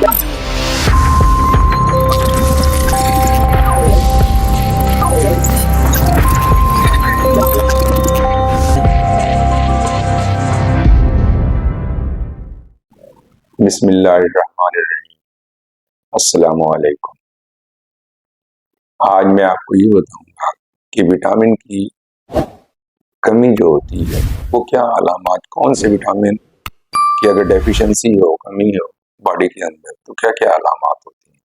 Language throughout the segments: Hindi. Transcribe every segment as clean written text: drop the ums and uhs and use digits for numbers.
बिस्मिल्लाहिर्रहमानिर्रहीम। अस्सलामु अलैकुम। आज मैं आपको ये बताऊंगा कि विटामिन की कमी जो होती है वो क्या अलामात, कौन से विटामिन की अगर डेफिशिएंसी हो, कमी हो बॉडी के अंदर, तो क्या क्या अलामात होती हैं।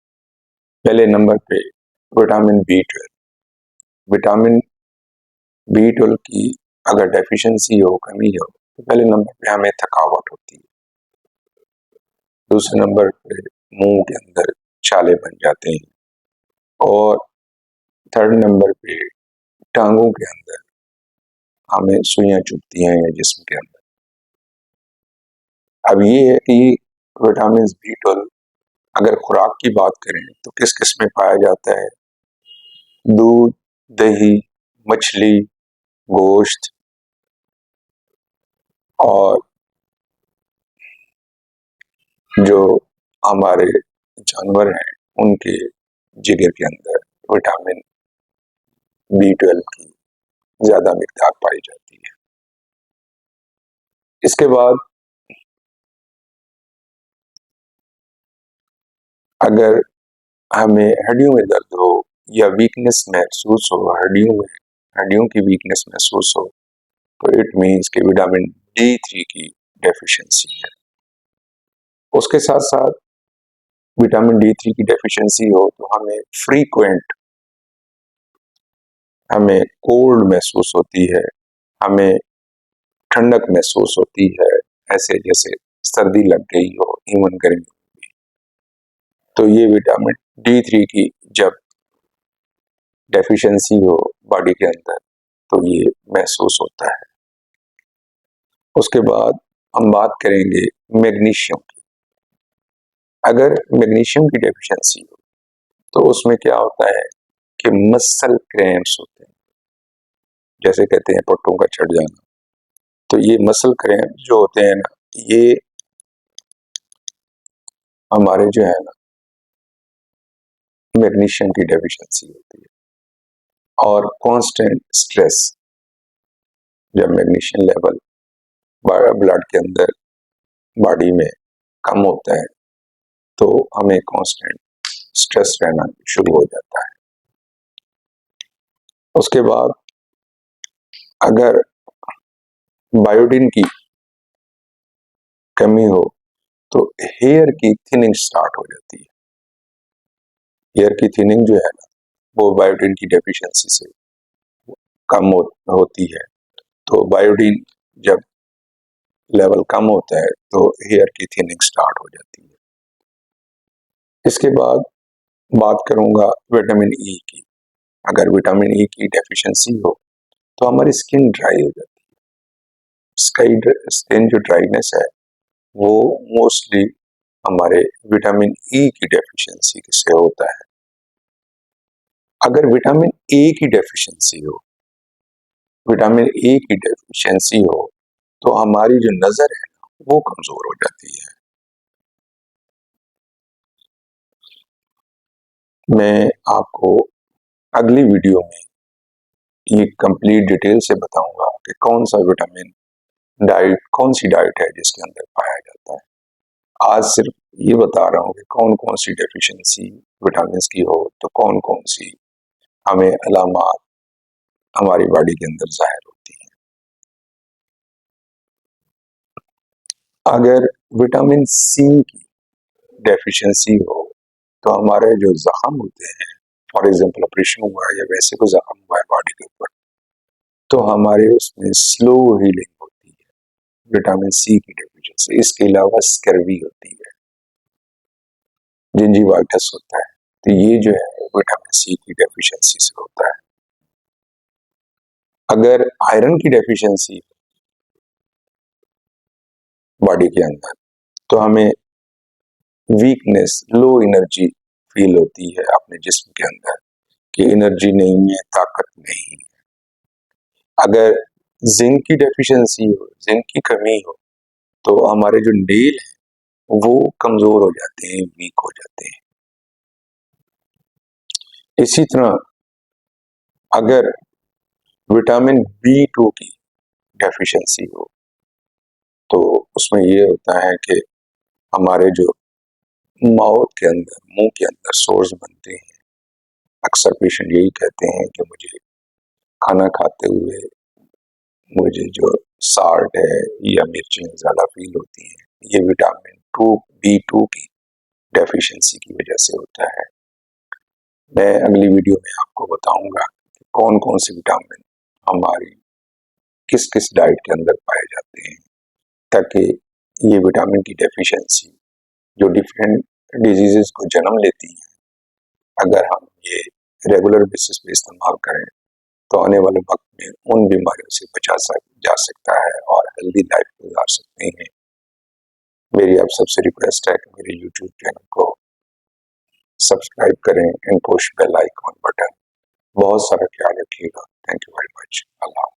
पहले नंबर पे विटामिन B12। विटामिन B12 की अगर डेफिशिएंसी हो, कमी हो, तो पहले नंबर पे हमें थकावट होती है। दूसरे नंबर पे मुंह के अंदर छाले बन जाते हैं। और थर्ड नंबर पे टांगों के अंदर हमें सुइयां चुभती हैं या जिस्म के अंदर। अब ये है कि विटामिन B12 अगर खुराक की बात करें तो किस किस में पाया जाता है। दूध, दही, मछली, गोश्त और जो हमारे जानवर हैं उनके जिगर के अंदर विटामिन B12 की ज्यादा मिकदार पाई जाती है। इसके बाद अगर हमें हड्डियों में दर्द हो या वीकनेस महसूस हो, हड्डियों की वीकनेस महसूस हो, तो इट मीन्स कि विटामिन D3 की डेफिशिएंसी है। उसके साथ साथ विटामिन D3 की डेफिशिएंसी हो तो हमें कोल्ड महसूस होती है, हमें ठंडक महसूस होती है, ऐसे जैसे सर्दी लग गई हो, इवन गर्मी। तो ये विटामिन D3 की जब डेफिशिएंसी हो बॉडी के अंदर तो ये महसूस होता है। उसके बाद हम बात करेंगे मैग्नीशियम की। अगर मैग्नीशियम की डेफिशिएंसी हो तो उसमें क्या होता है कि मसल क्रैम्प्स होते हैं, जैसे कहते हैं पट्टों का चढ़ जाना। तो ये मसल क्रैम्प जो होते हैं ना, ये हमारे जो है ना मैग्नीशियम की डेफिशिएंसी होती है। और कांस्टेंट स्ट्रेस, जब मैग्नीशियम लेवल ब्लड के अंदर बॉडी में कम होता है तो हमें कांस्टेंट स्ट्रेस रहना शुरू हो जाता है। उसके बाद अगर बायोटिन की कमी हो तो हेयर की थिनिंग स्टार्ट हो जाती है। हेयर की थिनिंग जो है ना वो बायोटिन की डेफिशिएंसी से कम होती है। तो बायोटिन जब लेवल कम होता है तो हेयर की थिनिंग स्टार्ट हो जाती है। इसके बाद बात करूंगा विटामिन ई की। अगर विटामिन ई की डेफिशिएंसी हो तो हमारी स्किन ड्राई हो जाती है। स्किन जो ड्राइनेस है वो मोस्टली हमारे विटामिन ई की डेफिशिएंसी से होता है। अगर विटामिन ए की डेफिशिएंसी हो, विटामिन ए की डेफिशिएंसी हो तो हमारी जो नजर है वो कमजोर हो जाती है। मैं आपको अगली वीडियो में ये कंप्लीट डिटेल से बताऊंगा कि कौन सा विटामिन डाइट, कौन सी डाइट है जिसके अंदर पाया जाता है। आज सिर्फ ये बता रहा हूँ कि कौन कौन सी डेफिशिएंसी विटामिन की हो तो कौन कौन सी हमें अलामात हमारी बॉडी के अंदर जाहिर होती है। अगर विटामिन सी की डेफिशिएंसी हो तो हमारे जो जख्म होते हैं, फॉर एग्जाम्पल ऑपरेशन हुआ है या वैसे कोई जख्म हुआ है बॉडी के ऊपर, तो हमारे उसमें स्लो हीलिंग होती है विटामिन सी की डेफिशिएंसी। इसके अलावा स्कर्वी होती है, जिंजीवाइटिस होता है, तो ये जो है विटामिन सी की डेफिशिएंसी से होता है। अगर आयरन की डेफिशिएंसी बॉडी के अंदर तो हमें वीकनेस, लो एनर्जी फील होती है अपने जिस्म के अंदर कि एनर्जी नहीं है, ताकत नहीं है। अगर जिंक की डेफिशिएंसी हो, जिंक की कमी हो, तो हमारे जो नेल है वो कमजोर हो जाते हैं, वीक हो जाते हैं। इसी तरह अगर विटामिन B2 की डेफिशिएंसी हो तो उसमें ये होता है कि हमारे जो माउथ के अंदर, मुंह के अंदर सोर्स बनते हैं। अक्सर पेशेंट यही कहते हैं कि मुझे खाना खाते हुए मुझे जो साल्ट है या मिर्चें ज़्यादा फील होती हैं, ये विटामिन B2 की डेफिशिएंसी की वजह से होता है। मैं अगली वीडियो में आपको बताऊंगा कि कौन कौन से विटामिन हमारी किस किस डाइट के अंदर पाए जाते हैं, ताकि ये विटामिन की डेफिशिएंसी जो डिफरेंट डिजीजेस को जन्म लेती है, अगर हम ये रेगुलर बेसिस पे इस्तेमाल करें तो आने वाले वक्त में उन बीमारियों से बचा जा सकता है और हेल्दी लाइफ गुजार सकते हैं। मेरी आप सबसे रिक्वेस्ट है कि मेरे यूट्यूब चैनल को सब्सक्राइब करें and push bell icon button. बहुत सारा ख्याल रखिएगा। Thank you very much. Allah.